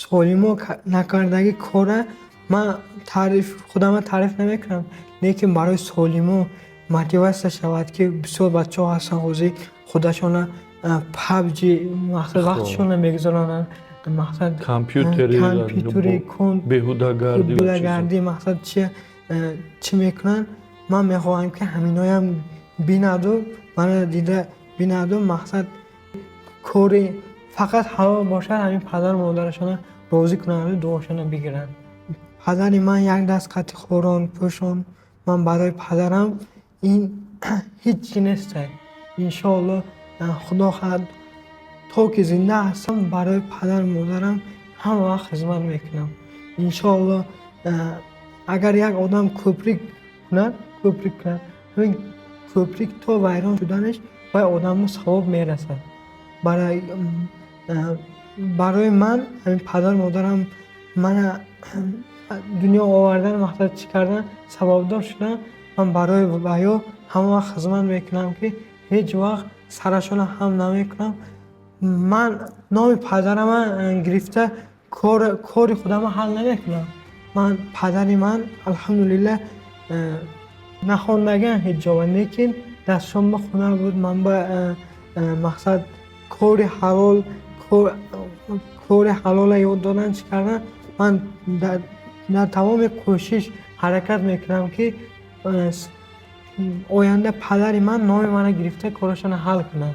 سالیمو نکردگی کاره من خودم تعریف نمیکنم، لیکن برای سالیمو موتیواسیون شود که بسیار بچه ها هستن حوزه خودشون پبجی مقصد وقتشون میگذارن، مقصد کامپیوتری بهوده‌گردی مقصد چی میکنن. من میخواهم که همینایی هم بیندو من دیده بیندو مقصد کاری فقط هوا باشد همین پدر مادرشان راضی کنن و دعاشون بگیرن. پدری من یک دست قطع خوران پوشان، من برای پدرم این هیچی نیست. انشاءالله خدا خواهد تا که زنده هستم برای پدر مادرم همه وقت خدمت میکنم. انشاءالله اگر یک آدم کوپریک کند همین کوپریک تا ویران شدنش و آدم ثواب میرسد. برای من همین پدر مادرم من دنیا آوردن مقصد چی کردن سببدار شدن. من برای ویا همه وقت خدمت میکنم که هیچ وقت سرشون هم نمیکنم. من نام پدرم گرفته کار خودم حل نمیکنم. من پدری من الحمدلله نخوندگان هیچ جا، لیکن دستشون به خونه بود. من به مقصد کار حلال یاد دادن چی کردن. من در تمام کوشش حرکت میکنم که آینده پدری من نام من گرفته کارشون حل کنم.